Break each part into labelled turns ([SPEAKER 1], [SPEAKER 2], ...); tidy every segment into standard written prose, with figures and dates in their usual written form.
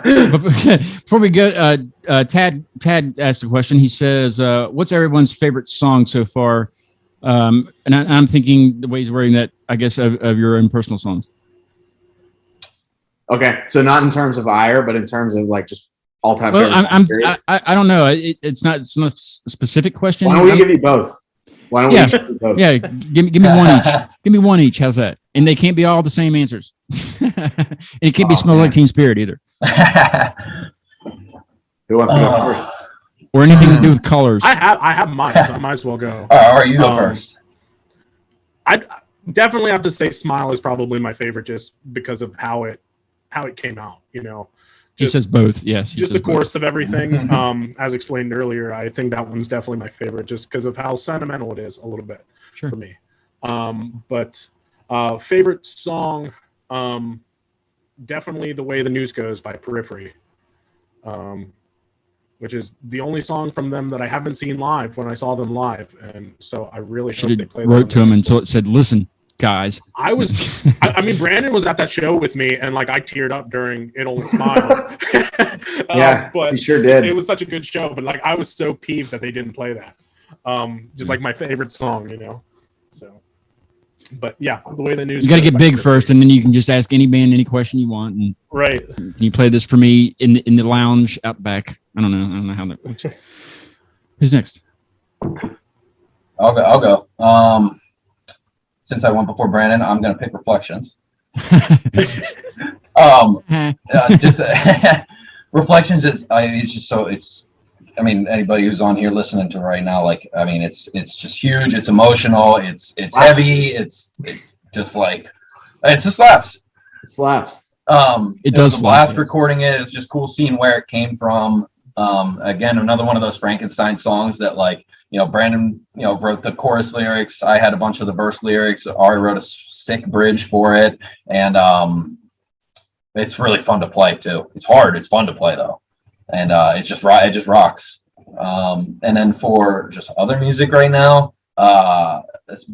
[SPEAKER 1] Before we go, Tad asked a question. He says, "What's everyone's favorite song so far?" And I'm thinking the way he's wording that, I guess, of your own personal songs.
[SPEAKER 2] Okay, so not in terms of IRE, but in terms of like just all-time.
[SPEAKER 1] Well, I don't know. It's not a specific question.
[SPEAKER 2] Why don't we give you both? Why don't we give you both?
[SPEAKER 1] Yeah, give me one each. Give me one each. How's that? And they can't be all the same answers. And it can't be Smell Like Teen Spirit either.
[SPEAKER 2] Who wants to go first?
[SPEAKER 1] Or anything to do with colors.
[SPEAKER 3] I have mine, so I might as well go.
[SPEAKER 4] All right, you go first.
[SPEAKER 3] I definitely have to say "Smile" is probably my favorite, just because of how it came out. You know,
[SPEAKER 1] he says both. Yes,
[SPEAKER 3] just the course of everything. As explained earlier, I think that one's definitely my favorite, just because of how sentimental it is a little bit for me. But favorite song, definitely "The Way the News Goes" by Periphery. Which is the only song from them that I haven't seen live when I saw them live. And so I really hope they play that.
[SPEAKER 1] Wrote to him until it said, "Listen, guys."
[SPEAKER 3] I mean, Brandon was at that show with me, and like I teared up during It Only Smiles.
[SPEAKER 2] But he sure did.
[SPEAKER 3] It was such a good show, but like I was so peeved that they didn't play that. Just like my favorite song, you know? So, but yeah, The Way the News.
[SPEAKER 1] You got to get big first, and then you can just ask any band any question you want. And
[SPEAKER 3] right.
[SPEAKER 1] Can you play this for me in the lounge out back? I don't know how that works. Who's next?
[SPEAKER 4] I'll go. Since I went before Brandon, I'm going to pick Reflections. Reflections is it's just so it's. I mean, anybody who's on here listening to right now, like, I mean, it's just huge. It's emotional. It's heavy. It's just like it just slaps.
[SPEAKER 2] It slaps.
[SPEAKER 4] It does. Blast recording it. It's just cool seeing where it came from. Again, another one of those Frankenstein songs that, like, you know, Brandon, you know, wrote the chorus lyrics. I had a bunch of the verse lyrics. Ari wrote a sick bridge for it, and it's really fun to play too. It's hard. It's fun to play though, and it just rocks. And then for just other music right now, this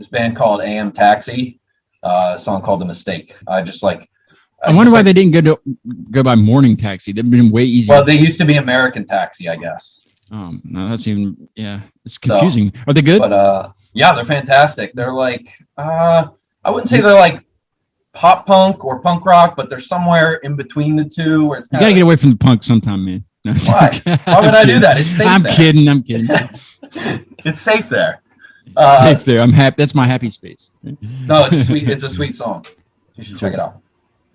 [SPEAKER 4] band called AM Taxi, a song called The Mistake. I
[SPEAKER 1] wonder why they didn't go by Morning Taxi. They've been way easier.
[SPEAKER 4] Well, they used to be American Taxi, I guess.
[SPEAKER 1] No, that's even it's confusing. So, are they good?
[SPEAKER 4] But yeah, they're fantastic. They're like I wouldn't say they're like pop punk or punk rock, but they're somewhere in between the two. Where it's
[SPEAKER 1] you gotta get away from the punk sometime, man. No,
[SPEAKER 4] why? Why would I do that? It's safe
[SPEAKER 1] I'm
[SPEAKER 4] there.
[SPEAKER 1] kidding.
[SPEAKER 4] It's safe there.
[SPEAKER 1] Safe there. I'm happy. That's my happy space.
[SPEAKER 4] No, it's sweet. It's a sweet song. You should check it out.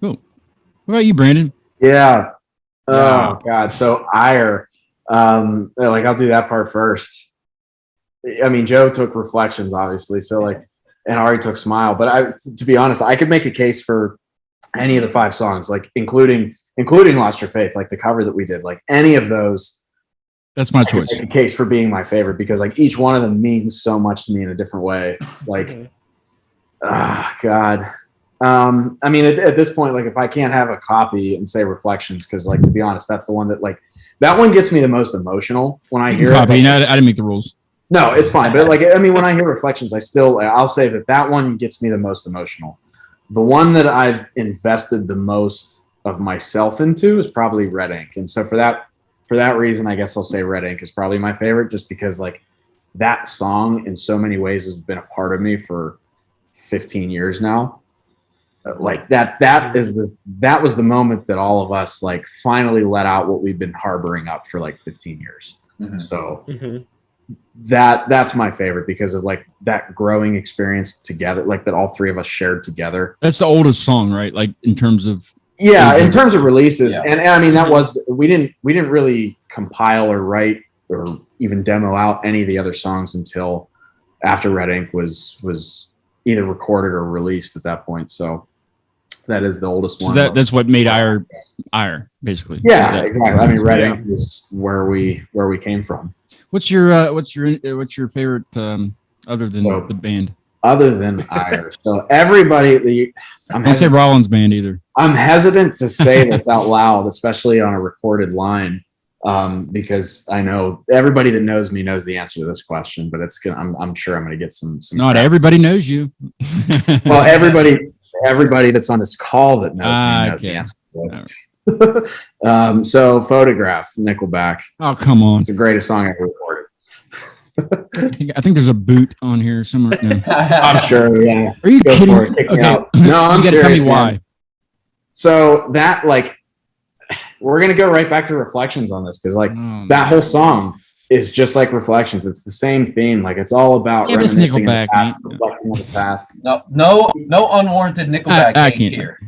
[SPEAKER 1] Cool. What about you, Brandon?
[SPEAKER 2] Yeah. Oh God. So IRE. Like I'll do that part first. I mean, Joe took Reflections, obviously. So like, and Ari took Smile. But to be honest, I could make a case for any of the 5 songs, like including Lost Your Faith, like the cover that we did, like any of those.
[SPEAKER 1] That's my choice.
[SPEAKER 2] Make a case for being my favorite because like each one of them means so much to me in a different way. Like, God. I mean, at this point, like if I can't have a copy and say Reflections, because like to be honest, that's the one that one gets me the most emotional when I hear
[SPEAKER 1] copy.
[SPEAKER 2] it.
[SPEAKER 1] No, I didn't make the rules.
[SPEAKER 2] No, it's fine. But like, I mean, when I hear Reflections, I'll say that one gets me the most emotional. The one that I've invested the most of myself into is probably Red Ink. And so for that reason, I guess I'll say Red Ink is probably my favorite, just because like that song in so many ways has been a part of me for 15 years now. Like that was the moment that all of us like finally let out what we've been harboring up for like 15 years. Mm-hmm. So that's my favorite because of like that growing experience together, like that all 3 of us shared together.
[SPEAKER 1] That's the oldest song, right? Like in terms of
[SPEAKER 2] in terms of releases. Yeah. And I mean that was we didn't really compile or write or even demo out any of the other songs until after Red Ink was either recorded or released at that point. So that is the oldest one.
[SPEAKER 1] So that's what made IRE basically.
[SPEAKER 2] Yeah, exactly. I mean, Red Ink is where we came from.
[SPEAKER 1] What's your favorite other than the band?
[SPEAKER 2] Other than IRE, so everybody.
[SPEAKER 1] I don't say Rollins band either. I'm
[SPEAKER 2] hesitant to say this out loud, especially on a recorded line, because I know everybody that knows me knows the answer to this question. But I'm sure I'm gonna get some.
[SPEAKER 1] Not everybody knows you.
[SPEAKER 2] Well, everybody that's on this call that knows me knows the answer to this. So Photograph, Nickelback.
[SPEAKER 1] Oh, come on.
[SPEAKER 2] It's the greatest song ever recorded.
[SPEAKER 1] I think there's a boot on here somewhere. No.
[SPEAKER 2] I'm sure, yeah.
[SPEAKER 1] Are you
[SPEAKER 2] Go
[SPEAKER 1] kidding?
[SPEAKER 2] for it. Kick me
[SPEAKER 1] Okay.
[SPEAKER 2] out. No, I'm
[SPEAKER 1] you gotta
[SPEAKER 2] serious,
[SPEAKER 1] tell me why.
[SPEAKER 2] man. So that, like, we're going to go right back to Reflections on this, because, like, that whole song is just like Reflections. It's the same theme. Like, it's all about reminiscing
[SPEAKER 1] Nickelback,
[SPEAKER 2] past, reflecting on the past.
[SPEAKER 4] No unwarranted Nickelback
[SPEAKER 1] I
[SPEAKER 4] hate
[SPEAKER 1] can't.
[SPEAKER 4] here.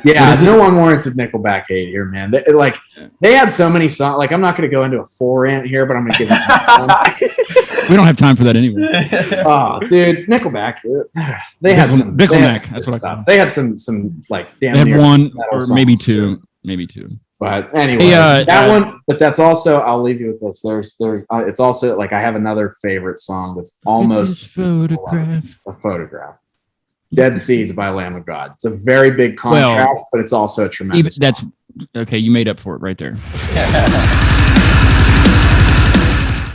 [SPEAKER 2] Yeah, no unwarranted Nickelback hate here, man. They had so many songs. Like, I'm not going to go into a full rant here, but I'm going to give you
[SPEAKER 1] We don't have time for that anyway.
[SPEAKER 2] Oh, dude, Nickelback. They had some.
[SPEAKER 1] Nickelback. That's what I call them.
[SPEAKER 2] They had some like damn
[SPEAKER 1] They had
[SPEAKER 2] near
[SPEAKER 1] one
[SPEAKER 2] metal
[SPEAKER 1] or
[SPEAKER 2] songs.
[SPEAKER 1] maybe two. Maybe two.
[SPEAKER 2] But anyway,
[SPEAKER 1] Hey,
[SPEAKER 2] that one. But that's also. I'll leave you with this. There's. It's also like I have another favorite song that's almost
[SPEAKER 1] Photograph.
[SPEAKER 2] a Photograph. Dead Seeds by Lamb of God. It's a very big contrast, but it's also a tremendous.
[SPEAKER 1] That's okay. You made up for it right there.